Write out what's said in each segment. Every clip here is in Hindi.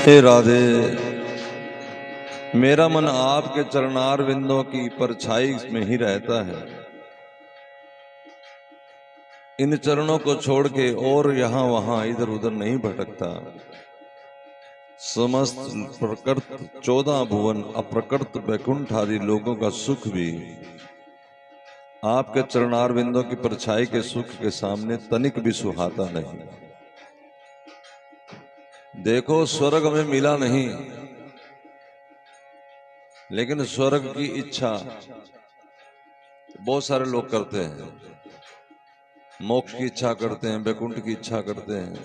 हे राधे, मेरा मन आपके चरणार विंदों की परछाई में ही रहता है। इन चरणों को छोड़ के और यहाँ वहां इधर उधर नहीं भटकता। समस्त प्रकृत 14 भुवन अप्रकृत वैकुंठ आदि लोगों का सुख भी आपके चरणार विंदों की परछाई के सुख के सामने तनिक भी सुहाता नहीं। देखो, स्वर्ग में मिला नहीं, लेकिन स्वर्ग की इच्छा बहुत सारे लोग करते हैं। मोक्ष की इच्छा करते हैं, वैकुंठ की इच्छा करते हैं।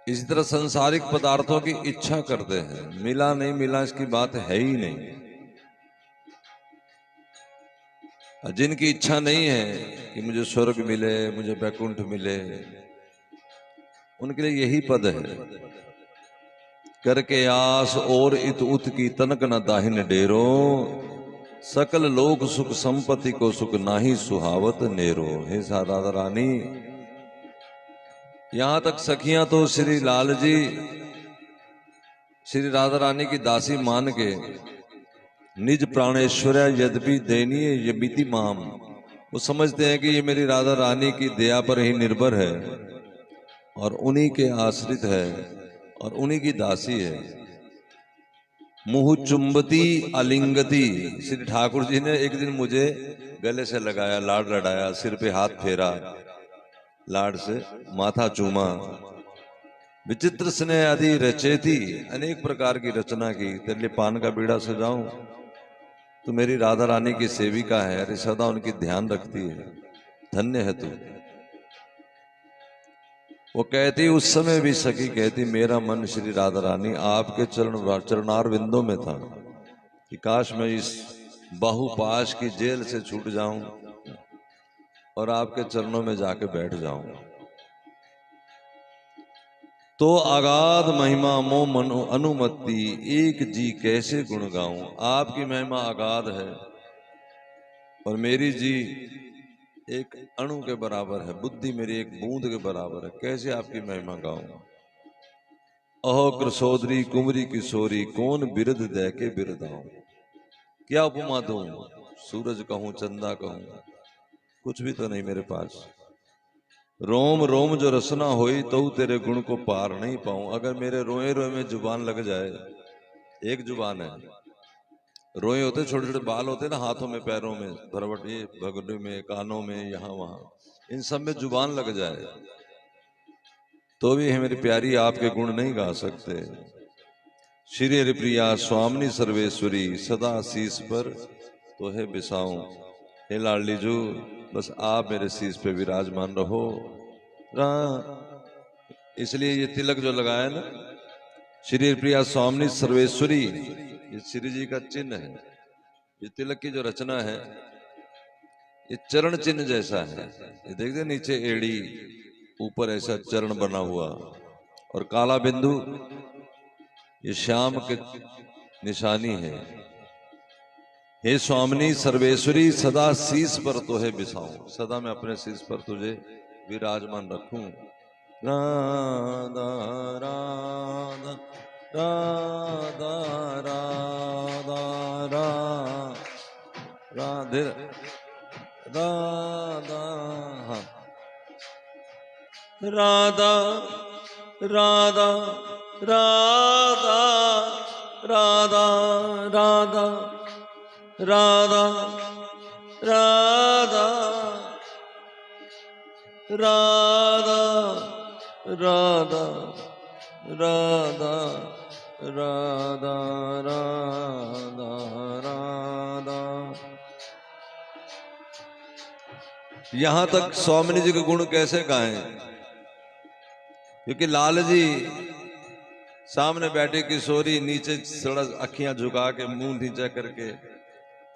इसी तरह सांसारिक पदार्थों की इच्छा करते हैं। मिला नहीं मिला इसकी बात है ही नहीं। जिनकी इच्छा नहीं है कि मुझे स्वर्ग मिले, मुझे वैकुंठ मिले, उनके लिए यही पद है। करके आस और इत उत की तनक न दाहिन डेरो, सकल लोक सुख संपत्ति को सुख नाही सुहावत नेरो। हे राधा रानी, यहां तक सखियां तो श्री लाल जी, श्री राधा रानी की दासी मान के निज प्राणेश्वर्या यद्यपि दयनीय यमिति माम, वो समझते हैं कि ये मेरी राधा रानी की दया पर ही निर्भर है और उन्हीं के आश्रित है और उन्हीं की दासी है। मुह चुंबती अलिंगती, श्री ठाकुर जी ने एक दिन मुझे गले से लगाया, लाड लड़ाया, सिर पे हाथ फेरा, लाड से माथा चूमा। विचित्र स्नेह आदि रचेती, अनेक प्रकार की रचना की। तेरे लिए पान का बीड़ा सजाऊं, तू मेरी राधा रानी की सेविका है, अरे सदा उनकी ध्यान रखती है, धन्य है तू। वो कहती, उस समय भी सखी कहती, मेरा मन श्री राधा रानी आपके चरणार विंदों में था कि काश मैं इस बाहुपाश की जेल से छूट जाऊं और आपके चरणों में जाके बैठ जाऊं। तो अगाध महिमा मो मनो अनुमति, एक जी कैसे गुण गाऊं। आपकी महिमा अगाध है और मेरी जी एक अणु के बराबर है, बुद्धि मेरी एक बूंद के बराबर है, कैसे आपकी महिमा गाऊं। अहो कृशोदरी कुमरी किशोरी, कौन बिरद दे के बिरदाऊं। क्या उपमा दूं, सूरज कहूं चंदा कहूं, कुछ भी तो नहीं मेरे पास। रोम रोम जो रसना होई तो तेरे गुण को पार नहीं पाऊं। अगर मेरे रोए रोए में जुबान लग जाए, एक जुबान है, रोए होते छोटे छोटे बाल होते ना हाथों में, पैरों में, भरवटी भगुने में, कानों में, यहाँ वहां, इन सब में जुबान लग जाए तो भी है मेरी प्यारी आपके गुण नहीं गा सकते। श्री हरि प्रिया स्वामिनी सर्वेश्वरी, सदा शीस पर तो है बिसाऊं। हे लाडली जू, बस आप मेरे शीस पे विराजमान रहो। इसलिए ये तिलक जो लगाया ना, श्री प्रिया स्वामिनी सर्वेश्वरी, ये श्री जी का चिन्ह है। ये तिलक की जो रचना है, ये चरण चिन्ह जैसा है। ये देखते नीचे एड़ी, ऊपर ऐसा चरण बना हुआ, और काला बिंदु ये श्याम के निशानी है। हे स्वामिनी सर्वेश्वरी, सदा शीस पर तो है बिसाऊं, सदा मैं अपने शीस पर तुझे विराजमान रखूं। राधा राधा राधा राधा राधे राधा, हाँ, राधा राधा राधा राधा राधा राधा राधा राधा राधा राधा राधा राधा राधा। यहां तक स्वामिनी जी के गुण कैसे गाएं, क्योंकि लाल जी सामने बैठे किशोरी, नीचे सड़क अखियां झुका के, मुंह नीचा करके,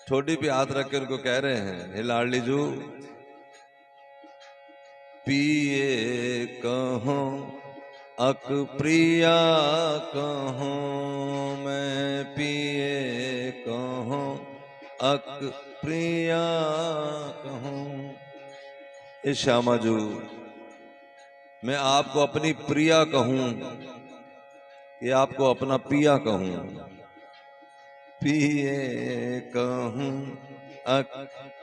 ठोडी पे हाथ रख के उनको कह रहे हैं, हे लाडली जू, पिए कहो अक प्रिया कहो, मैं पिए कहो अक प्रिया कहूं। हे श्यामा जू, मैं आपको अपनी प्रिया कहूं कि आपको अपना पिया कहूं, पिए कहूं अक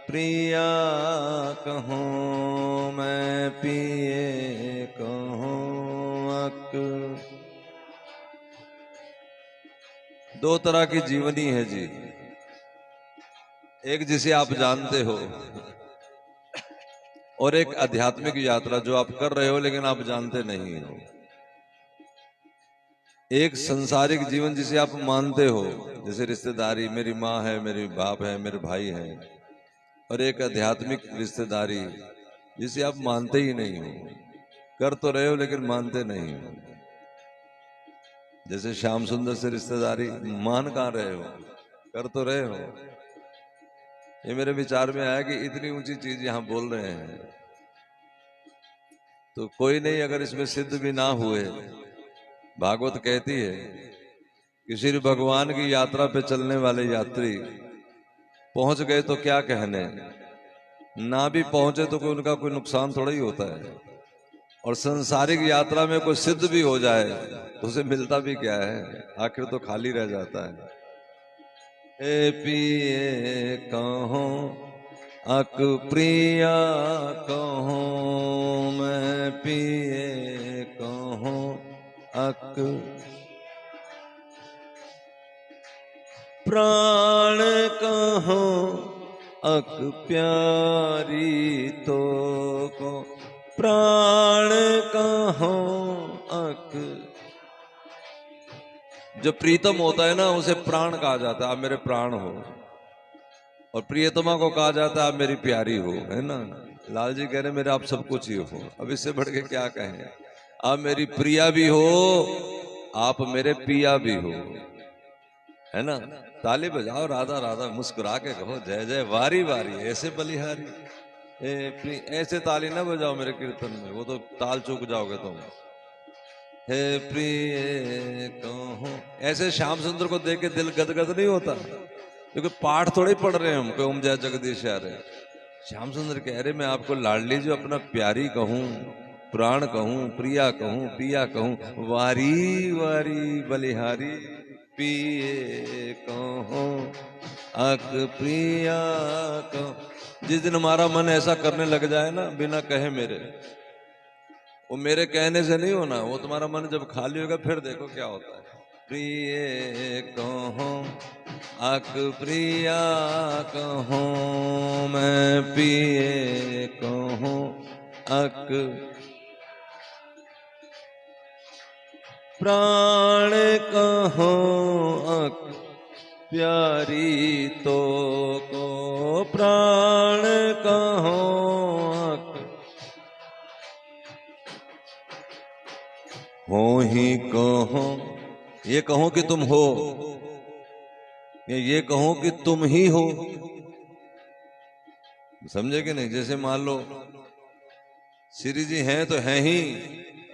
प्रिया कहूं, मैं पिए कहूं अक। दो तरह की जीवनी है जी, एक जिसे आप जानते हो और एक आध्यात्मिक यात्रा जो आप कर रहे हो लेकिन आप जानते नहीं हो। एक संसारिक जीवन जिसे आप मानते हो, जैसे रिश्तेदारी, मेरी माँ है, मेरे बाप है, मेरे भाई है, और एक आध्यात्मिक रिश्तेदारी जिसे आप मानते ही नहीं हो, कर तो रहे हो लेकिन मानते नहीं हो। जैसे श्याम सुंदर से रिश्तेदारी मान कहाँ रहे हो, कर तो रहे हो। ये मेरे विचार में आया कि इतनी ऊंची चीज यहां बोल रहे हैं तो कोई नहीं, अगर इसमें सिद्ध भी ना हुए। भागवत कहती है कि श्री भगवान की यात्रा पे चलने वाले यात्री पहुंच गए तो क्या कहने, ना भी पहुंचे तो कोई उनका कोई नुकसान थोड़ा ही होता है। और संसारिक यात्रा में कोई सिद्ध भी हो जाए तो उसे मिलता भी क्या है, आखिर तो खाली रह जाता है। हे पिए कहूं अक प्रिया कहूं, मैं पिए कहूं अक प्राण कहूं अक प्यारी तो को, प्राण कहूं अक। जो प्रीतम होता है ना उसे प्राण कहा जाता है, आप मेरे प्राण हो। और प्रियतमा को कहा जाता है आप मेरी प्यारी हो, है ना। लाल जी कह रहे मेरे आप सब कुछ ही हो, अब इससे बढ़ के क्या कहें। आप मेरी प्रिया भी हो, आप मेरे पिया भी हो, है ना। ताली बजाओ, राधा राधा मुस्कुरा के कहो जय जय वारी वारी, ऐसे बलिहारी। ऐसे ताली ना बजाओ मेरे कीर्तन में, वो तो ताल चूक जाओगे तुम। हे प्रिय कहूं, ऐसे श्याम सुंदर को देख के दिल गदगद नहीं होता, क्योंकि पाठ थोड़े पढ़ रहे हैं हम, कोई ओम जय जगदीश यारे। श्याम सुंदर कह रहे मैं आपको लाडली जो अपना प्यारी कहूं, प्राण कहूं, प्रिया कहूं, पिया कहूं, वारी वारी बलिहारी, पिए कहूं अक प्रिया कहूं। जिस दिन हमारा मन ऐसा करने लग जाए ना बिना कहे मेरे, वो मेरे कहने से नहीं होना, वो तुम्हारा मन जब खाली होगा फिर देखो क्या होता है। प्रिय कहूं अक प्रिया कहूं, मैं पिए कहूं अक प्राण कहूं अक प्यारी तो को, प्राण कहूं अक हो ही कहो। ये कहो कि तुम हो, ये कहो कि तुम ही हो, समझे कि नहीं। जैसे मान लो श्री जी हैं तो हैं ही,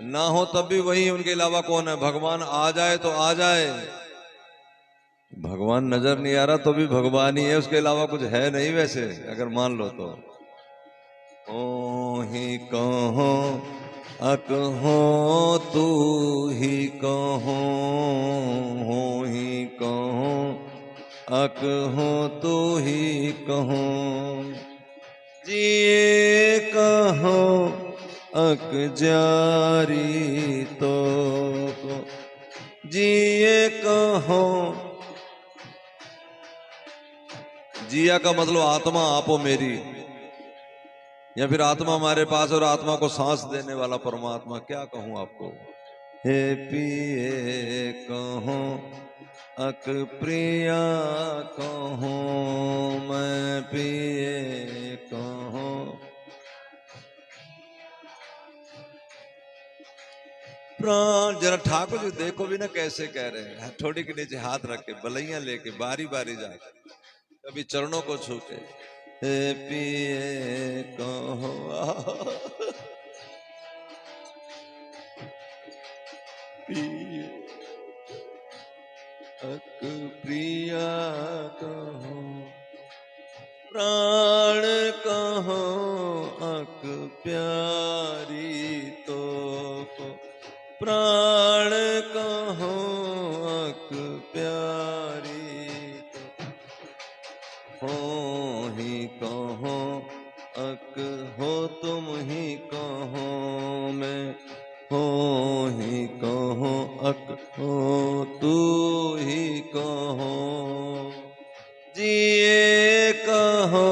ना हो तब भी वही, उनके अलावा कौन है। भगवान आ जाए तो आ जाए, भगवान नजर नहीं आ रहा तो भी भगवान ही है, उसके अलावा कुछ है नहीं। वैसे अगर मान लो तो ओ ही कहो अक हो तू ही कहो, हो ही कहो अक हो तू ही कहो, जिए कहो अक जारी तो को, जिए कहो। जिया का मतलब आत्मा आपो मेरी, या फिर आत्मा हमारे पास और आत्मा को सांस देने वाला परमात्मा। क्या कहूं आपको। हे पिए कहूं अक प्रिया कहूं, मैं पिए कहूं प्राण। जरा ठाकुर जी देखो भी ना कैसे कह रहे हैं, ठोड़ी के नीचे हाथ रख के, बलैया लेके, बारी बारी जाकर, कभी चरणों को छू के। हे पिए कहो पिए अक प्रिया कहो, प्राण कहो अक प्यारी तो को, प्राण कहो प्यारी तो हो ही कहो अक हो तुम ही कहो मैं हो ही कहो अक हो तू ही कहो जिए कहो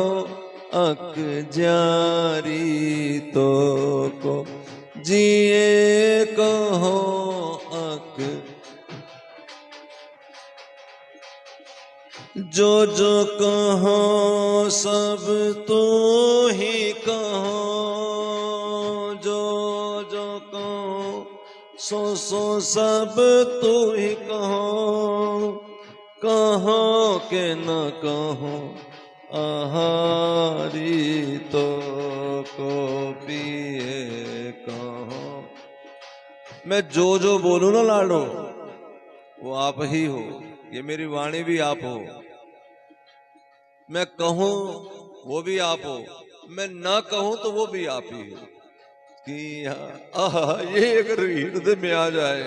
अक जारी तो को जिए कहो अक जो जो कहो सब तू ही कहो जो जो कहो सो सब तू ही कहो कहो के न कहो आहारी तो को पिए कहो। मैं जो बोलूं ना लाडो वो आप ही हो, ये मेरी वाणी भी आप हो। मैं कहूं वो भी आप हो, मैं ना कहूं तो वो भी आप ही हो कि ये अगर हृदय में आ जाए,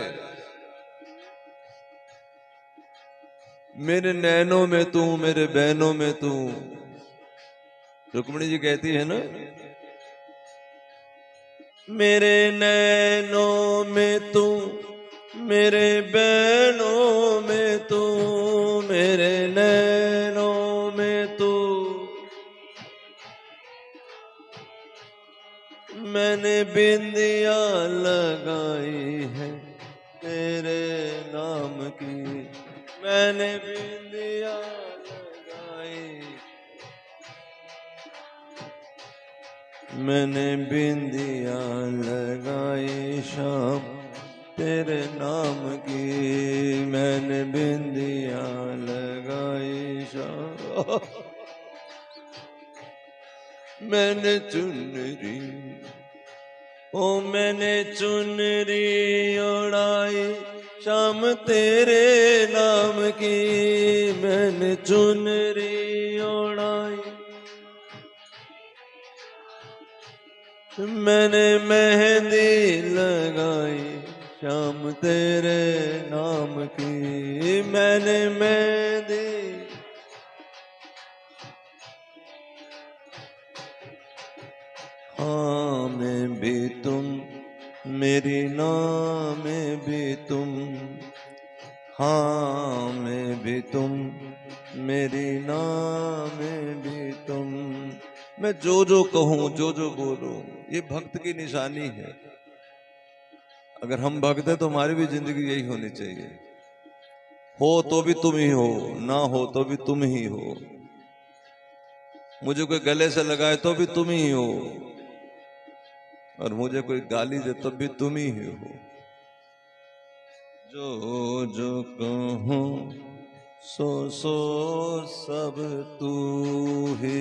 मेरे नैनों में तू मेरे बहनों में तू। रुक्मिणी जी कहती है ना, मेरे नैनों में तू मेरे बहनों में तू मेरे नैनों में तू मैंने बिंदिया लगाई है तेरे नाम की मैंने बिंदिया लगाई मैंने बिंदिया लगाई शाम तेरे नाम की मैंने बिंदिया लगाई शाम मैंने चुनरी ओ मैंने चुनरी ओढ़ाई शाम तेरे नाम की मैंने चुनरी ओढ़ाई मैंने मेहंदी लगाई शाम तेरे नाम की मैंने मेहंदी हाँ मैं भी तुम मेरी नाम में भी तुम हाँ मैं भी तुम मेरी नाम में भी तुम। मैं जो कहूँ जो बोलूं ये भक्त की निशानी है। अगर हम भक्त हैं तो हमारी भी जिंदगी यही होनी चाहिए, हो तो भी तुम ही हो ना हो तो भी तुम ही हो, मुझे कोई गले से लगाए तो भी तुम ही हो और मुझे कोई गाली दे तो भी तुम ही हो। जो कहूँ सो सब तू ही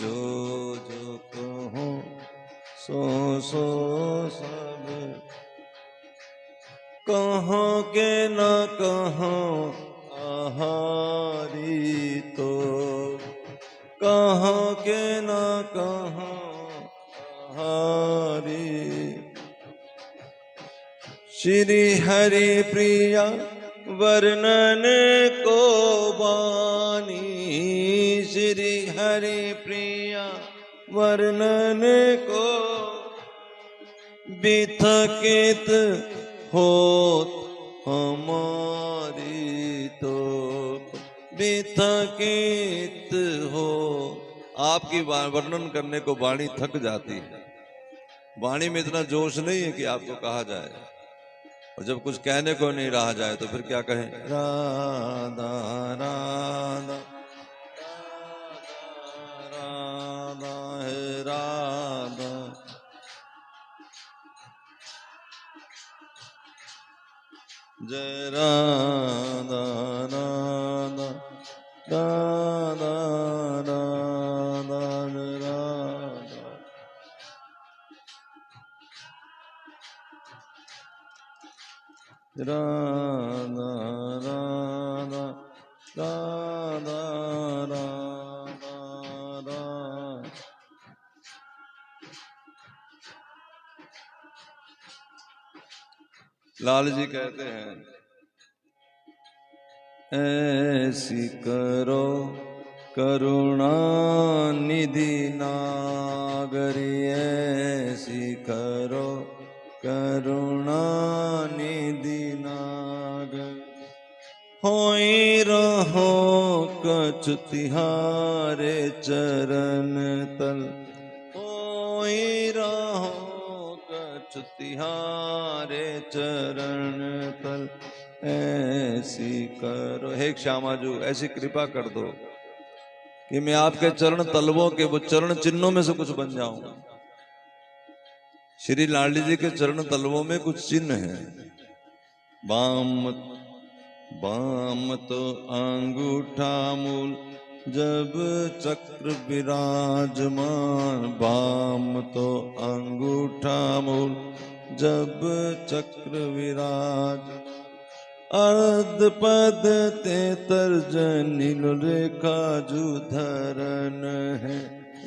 जो कहूँ सो सब कहो के न कहो आहारी तो कहो के न कहो आहारी। श्री हरि प्रिया वर्णन को बानी श्री हरि प्रिया वर्णन को बिथकित होत हमारी तो बिथकित हो। आपकी वर्णन करने को वाणी थक जाती है, वाणी में इतना जोश नहीं है कि आपको कहा जाए, और जब कुछ कहने को नहीं रहा जाए तो फिर क्या कहें। राधा राधा राधा है राधा जय राधा राधा राधा राधा राधा। राधा राधा राधा राधा। लाल जी कहते हैं, ऐसी करो करुणा निधि नागरी, ऐसी करो करुणा निधि नागर। होई रहो कछ तिहारे चरण तल, होई रहो कछ तिहारे चरण तल, ऐसी करो। हे श्यामाजू, ऐसी कृपा कर दो कि मैं आपके चरण तलवों के, वो चरण चिन्हों में से कुछ बन जाऊं। श्री लाडली जी के चरण तलवों में कुछ चिन्ह हैं। बाम तो अंगूठा मूल जब चक्र विराजमान, बाम तो अंगूठा मूल जब चक्र विराज, अर्ध पद ते तर्जनी रेखा जू धरन है।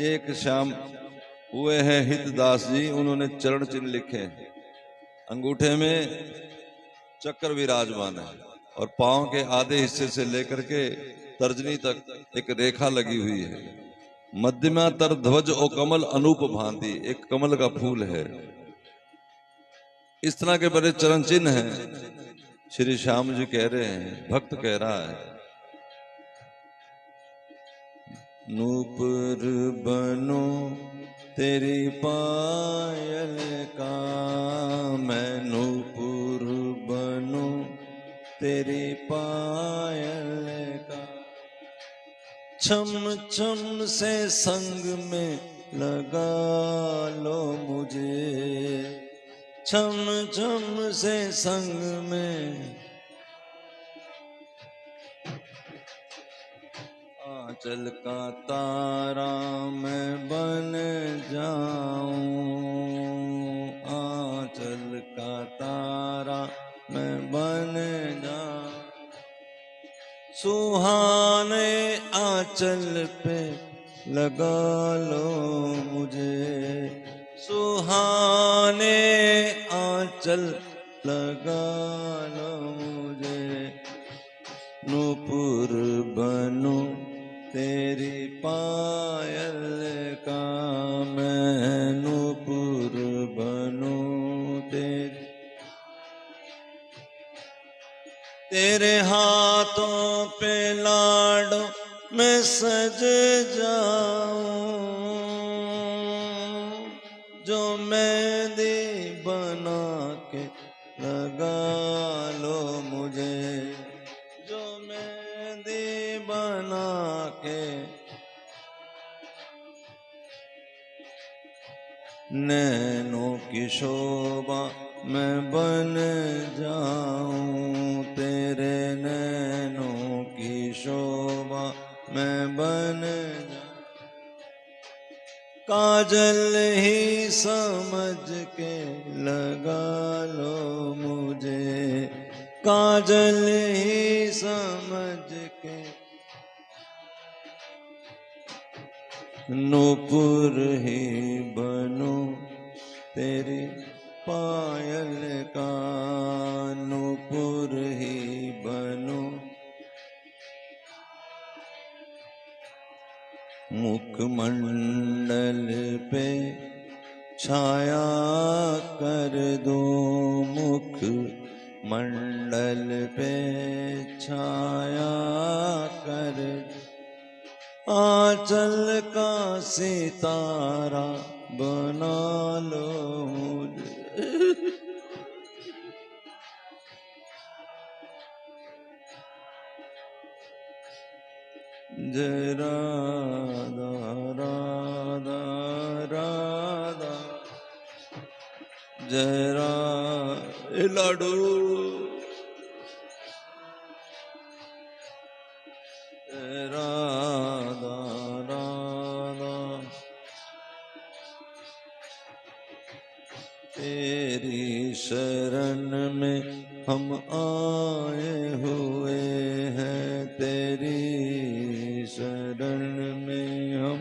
एक श्याम हुए हैं हितदास जी, उन्होंने चरण चिन्ह लिखे हैं। अंगूठे में चक्र विराजमान है और पांव के आधे हिस्से से लेकर के तर्जनी तक एक रेखा लगी हुई है। मध्यमा तर ध्वज ओ कमल अनूप भांति, एक कमल का फूल है। इस तरह के बड़े चरण चिन्ह हैं। श्री श्याम जी कह रहे हैं, भक्त कह रहा है, नूपुर बनो तेरी पायल का, मैं नूपुर बनूं तेरी पायल का, छम छम से संग में लगा लो मुझे, छम छम से संग में, आंचल का तारा मैं बन जाऊं, आंचल का तारा मैं बन जाऊं, सुहाने आंचल पे लगा लो मुझे, सुहाने आंचल लगा लो मुझे, नूपुर बनूं तेरी पायल का, मैं नूपुर बनूं तेरे हाथों पे लाडो मैं सज जाऊं, जो मेहंदी बना के लगा लो मुझे, जो मेहंदी बना के, नैनों की शोभा मैं बन जाऊं, तेरे नैनों की शोभा मैं बन जाऊं, काजल ही समझ के लगा लो मुझे, काजल ही समझ के, नूपुर ही बनूं तेरी पायल का, नूपुर ही बनूं, मुखमंडल पे छाया कर दूं, मुख मंडल पे छाया कर, आंचल का सितारा बना लो मुझे, जय राधा राधा राधा, जय लाडू, जय राधा राधा, तेरी शरण में हम आए हुए हैं, तेरी शरण में हम,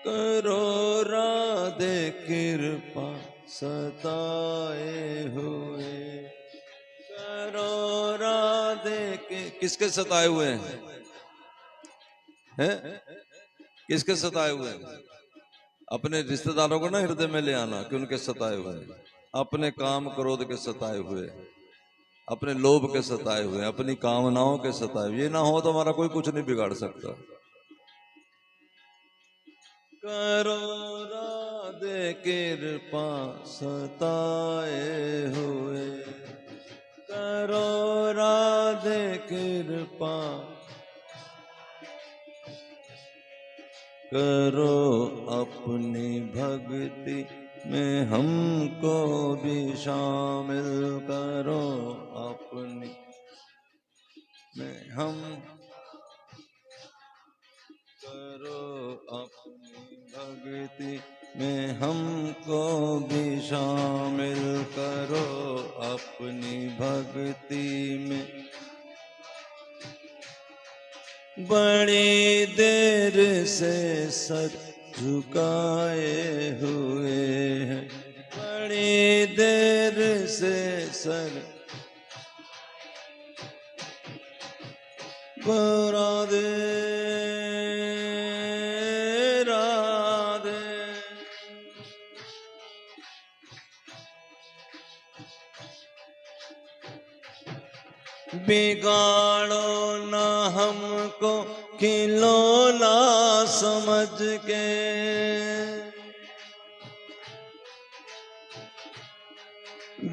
करो राधे कृपा सताए हुए, करो किसके सताए हुए हैं? किसके सताए हुए हैं? अपने रिश्तेदारों को ना हृदय में ले आना कि उनके सताए हुए हैं, अपने काम क्रोध के सताए हुए, अपने लोभ के सताए हुए, अपनी कामनाओं के सताए हुए। ये ना हो तो हमारा कोई कुछ नहीं बिगाड़ सकता। करो राधे कृपा सताए हुए, करो राधे कृपा, करो अपनी भक्ति में हमको भी शामिल करो, अपनी में हम करो, अपनी भक्ति में हमको भी शामिल करो, अपनी भक्ति में। बड़ी देर से सर झुकाए हुए हैं, बड़ी देर से सर, राधे राधे। बिगाड़ो न हमको खिलौना समझ के,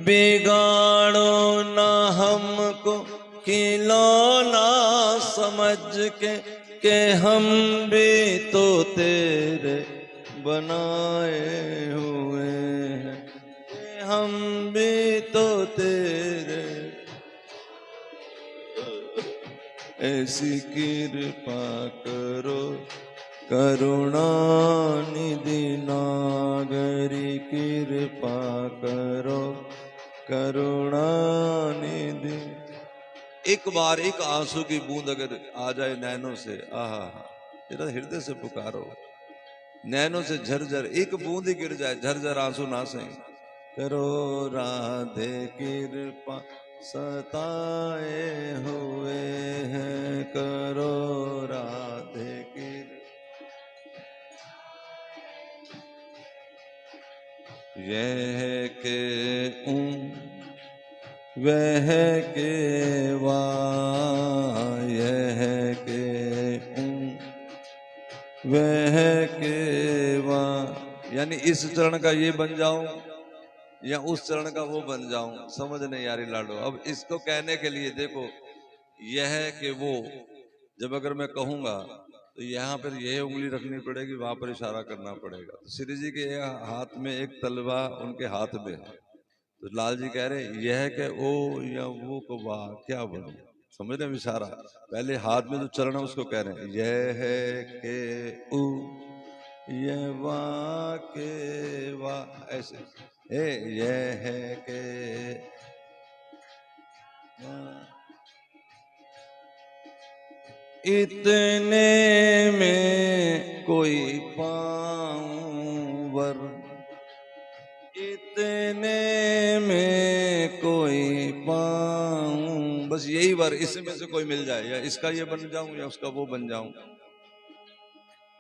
बिगाड़ो न हमको खिलौना समझ के हम भी तो तेरे बनाए हुए हैं, हम भी तो तेरे। ऐसी कृपा करो करुणा निधि नागरी, कृपा करो करुणा निधि। एक बार एक आंसू की बूंद अगर आ जाए नैनों से, आहा, तेरा हृदय से पुकारो, नैनों से झरझर एक बूंद ही गिर जाए, झरझर आंसू ना सही। करो राधे कृपा सताए हुए हैं, करो राधे कृपा। यह के वह के वा, यह के वह के वा, यानी इस चरण का ये बन जाऊं या उस चरण का वो बन जाऊं, समझ नहीं यारी लाडो। अब इसको कहने के लिए देखो, यह कि वो, जब अगर मैं कहूंगा तो यहाँ पर यह उंगली रखनी पड़ेगी, वहां पर इशारा करना पड़ेगा। तो श्री जी के हाथ में एक तलवा उनके हाथ में है, तो लाल जी कह रहे यह के ओ या वो को वाह, क्या बनो, समझ रहे इशारा। पहले हाथ में जो चरण है उसको कह रहे हैं, यह के उ, यह वाह के वाह, ऐसे यह के इतने में कोई पाऊं वर, इतने में कोई पाऊं, बस यही वर, इसमें से कोई मिल जाए, या इसका ये बन जाऊं या उसका वो बन जाऊं।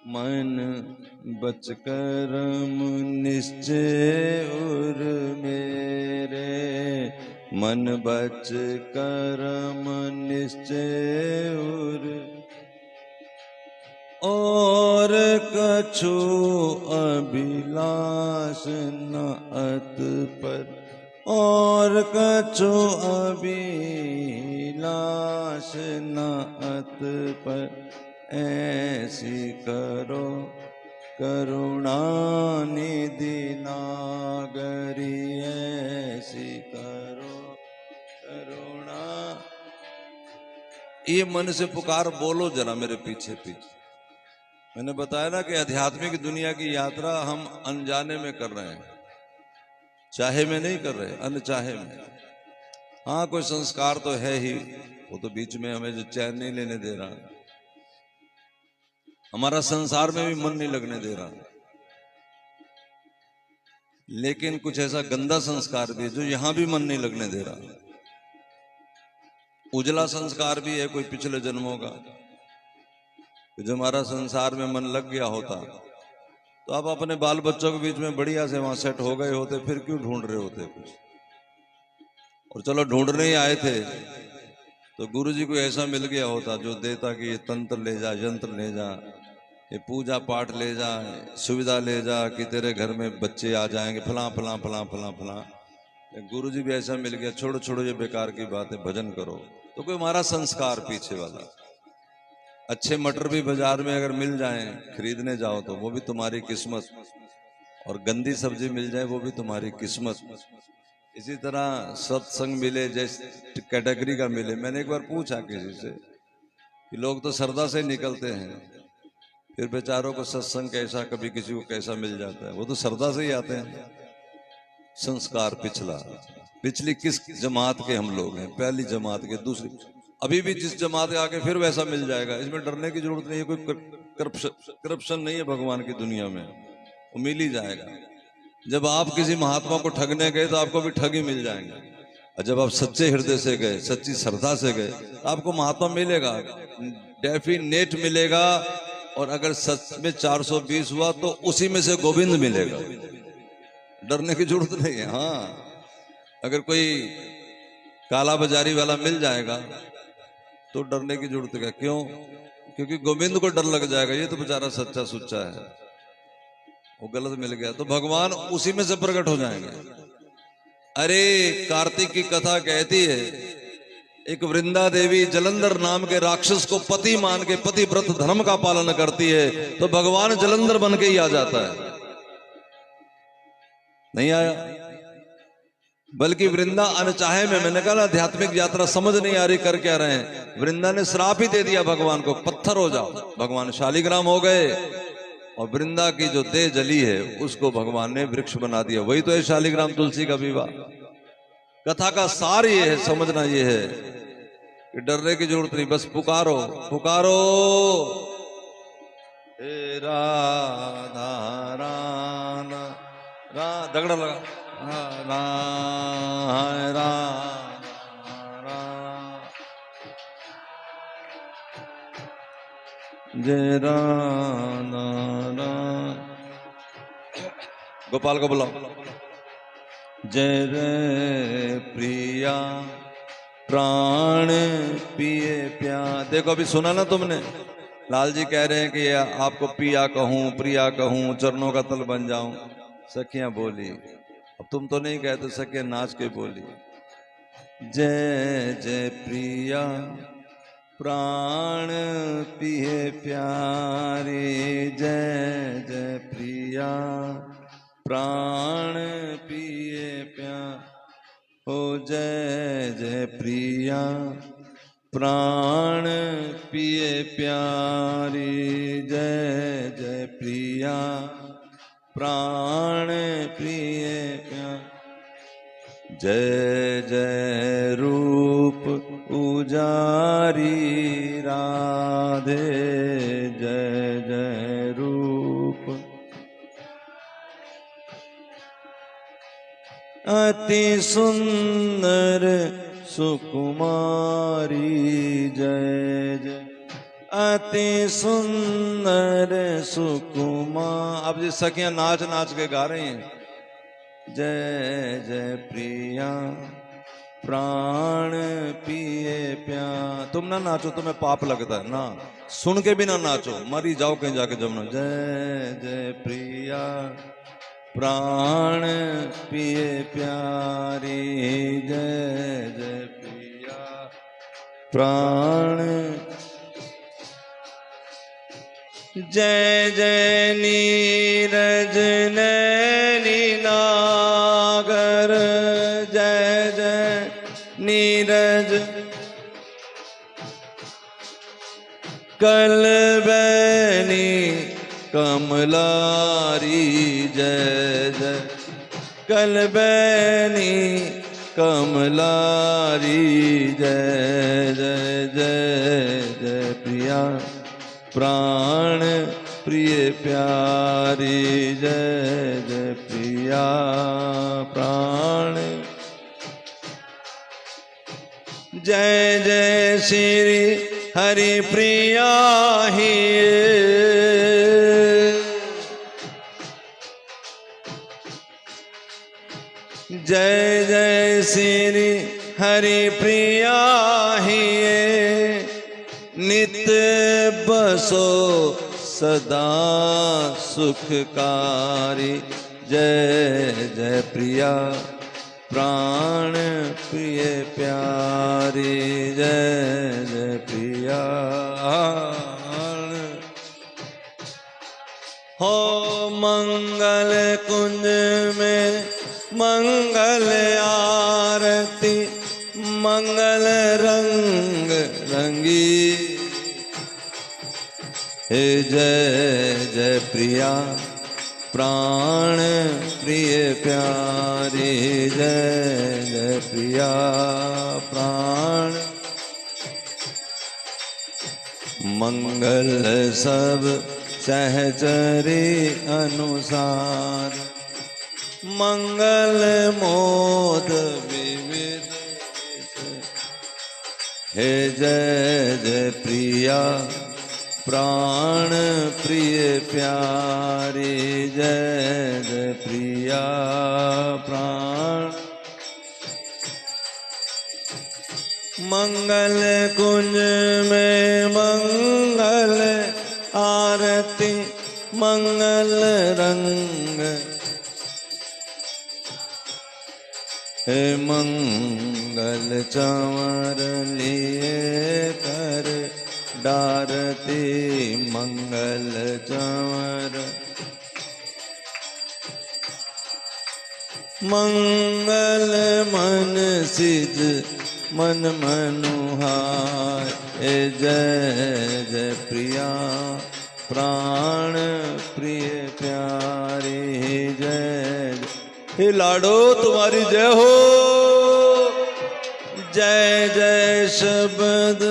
मन बच कर्म निश्चय उर मेरे, मन बच कर्म निश्चय उर, और कछु अभिलाष न अत पर, और कछु अभिलाष न अत पर, ऐसी करो करुणा निधि नागरी, ऐसी करो करुणा। ये मन से पुकार बोलो जरा मेरे पीछे पीछे। मैंने बताया ना कि आध्यात्मिक दुनिया की यात्रा हम अनजाने में कर रहे हैं, चाहे में नहीं कर रहे, अनचाहे में। हाँ, कोई संस्कार तो है ही, वो तो बीच में हमें जो चैन नहीं लेने दे रहा, हमारा संसार में भी मन नहीं लगने दे रहा। लेकिन कुछ ऐसा गंदा संस्कार भी है जो यहां भी मन नहीं लगने दे रहा। उजला संस्कार भी है कोई पिछले जन्मों का। जो हमारा संसार में मन लग गया होता तो आप अपने बाल बच्चों के बीच में बढ़िया से वहां सेट हो गए होते, फिर क्यों ढूंढ रहे होते कुछ। और चलो ढूंढने ही आए थे तो गुरु जी को ऐसा मिल गया होता जो देता कि ये तंत्र ले जा, यंत्र ले जा, ये पूजा पाठ ले जा, सुविधा ले जा कि तेरे घर में बच्चे आ जाएंगे, फलां फलां फलां फलां फलां। गुरु जी भी ऐसा मिल गया, छोड़ो छोड़ो ये बेकार की बात है, भजन करो। तो कोई हमारा संस्कार पीछे वाला। अच्छे मटर भी बाजार में अगर मिल जाएं खरीदने जाओ तो वो भी तुम्हारी किस्मत, और गंदी सब्जी मिल जाए वो भी तुम्हारी किस्मत। इसी तरह सत्संग मिले जैसे कैटेगरी का मिले। मैंने एक बार पूछा किसी से कि लोग तो श्रद्धा से निकलते हैं, फिर बेचारों को सत्संग कैसा, कभी किसी को कैसा मिल जाता है। वो तो श्रद्धा से ही आते हैं। संस्कार पिछला, पिछली किस जमात के हम लोग हैं, पहली जमात के, दूसरी, अभी भी जिस जमात के आके फिर वैसा मिल जाएगा। इसमें डरने की जरूरत नहीं है, कोई करप्शन नहीं है भगवान की दुनिया में, वो मिल ही जाएगा। जब आप किसी महात्मा को ठगने गए तो आपको भी ठग ही मिल जाएंगे, और जब आप सच्चे हृदय से गए, सच्ची श्रद्धा से गए, आपको महात्मा मिलेगा, डेफिनेट मिलेगा। और अगर सच में 420 हुआ तो उसी में से गोविंद मिलेगा, डरने की जरूरत नहीं है। हाँ, अगर कोई काला बाजारी वाला मिल जाएगा तो डरने की जरूरत है। क्यों? क्योंकि गोविंद को डर लग जाएगा, ये तो बेचारा सच्चा सुच्चा है, वो गलत मिल गया तो भगवान उसी में से प्रकट हो जाएंगे। अरे कार्तिक की कथा कहती है, एक वृंदा देवी जलंधर नाम के राक्षस को पति मान के पतिव्रत धर्म का पालन करती है, तो भगवान जलंधर बन के ही आ जाता है। नहीं आया, बल्कि वृंदा अनचाहे में, मैंने कहा आध्यात्मिक यात्रा समझ नहीं आ रही, कर क्या रहे हैं। वृंदा ने श्राप ही दे दिया भगवान को, पत्थर हो जाओ। भगवान शालिग्राम हो गए, और वृंदा की जो देह जली है उसको भगवान ने वृक्ष बना दिया। वही तो है शालिग्राम तुलसी का विवाह। कथा का सार ये है, समझना ये है कि डरने की जरूरत नहीं, बस पुकारो पुकारो, हे राधा राना दगड़ा लगा रा रा जय राना गोपाल को बुलाओ। जय रे प्रिया प्राण पिए प्यार। देखो अभी सुना ना तुमने, लाल जी कह रहे हैं कि आपको पिया कहूं, प्रिया कहूं, चरणों का तल बन जाऊं। सखियां बोली, अब तुम तो नहीं कहते, सखियां नाच के बोली, जय जय प्रिया प्राण पिए प्यारे, जय जय प्रिया प्राण पिए प्यार। हो जय जय प्रिया प्राण पिए प्यारी, जय जय प्रिया प्राण प्रिय प्यार। जय जय रूप उजारी राधे, जय जय रूप अति सुंदर सुकुमारी, जय जय अति सुंदर सुकुमार। अब जी सखियां नाच नाच के गा रही हैं, जय जय प्रिया प्राण पिए प्यार। तुम ना नाचो, तुम्हें पाप लगता है ना, सुन के भी ना नाचो, मरी जाओ कहीं जाके जमना। जय जय प्रिया प्राण पिए प्यारी, जय जय प्रिया प्राण। जय जय नीरज नैनी नागर, जय जय नीरज कलबैनी कमलारी, जय जय कलबैनी कमलारी, जय जय जय जय प्रिया प्राण प्रिय प्यारी, जय जय प्रिया प्राण। जय जय श्री हरि प्रिया ही जय जय श्री हरि प्रिया ही नित्य बसो सदा सुखकारी जय जय प्रिया प्राण प्रिय प्यारी जय जय प्रिया हो मंगल कुंज में मंगल आरती मंगल रंग रंगी हे जय जय प्रिया प्राण प्रिय प्यारी जय जय प्रिया प्राण मंगल सब सहचरी अनुसार मंगल मोद विविध हे जय जय प्रिया प्राण प्रिय प्यारी जय जय प्रिया प्राण मंगल कुंज में मंगल आरती मंगल रंग हे मंगल चंवर लिए कर डारती मंगल चंवर मंगल मन सिज मन मनुहार जय जय प्रिया प्राण प्रिय प्यारी जय हे लाडो तुम्हारी जय हो जय जय शब्द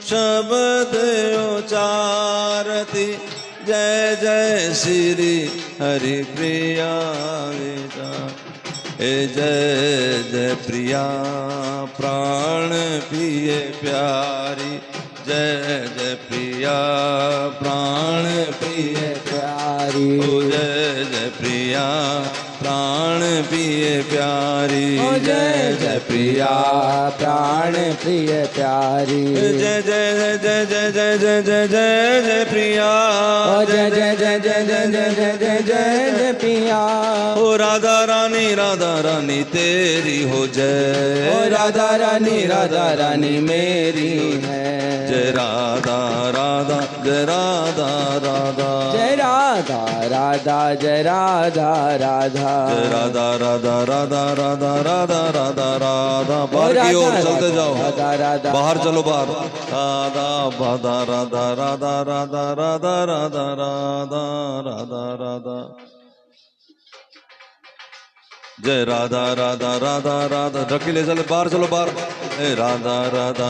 शब्द उचारती जय जय श्री हरि प्रिया हे जय जय प्रिया प्राण प्रिय प्यारी जय जय प्रिया प्राण प्रिय प्यारी जय जय प्रिया प्राण प्रिय प्यारी जय जय प्रिया प्राण प्रिय प्यारी जय जय जय जय जय जय जय जय जय प्रिया जय जय जय जय जय जय जय जय जय जय प्रिया ओ राधा रानी तेरी हो जय ओ राधा रानी मेरी है जय राधा राधा जय राधा राधा जय राधा राधा जय राधा राधा जय राधा राधा राधा राधा राधा राधा राधा बाहर की ओर चलते जाओ राधा राधा बाहर चलो बाहर राधा राधा राधा राधा राधा राधा राधा राधा राधा राधा जय राधा राधा राधा राधा ढकीले चले बाहर चलो बाहर राधा राधा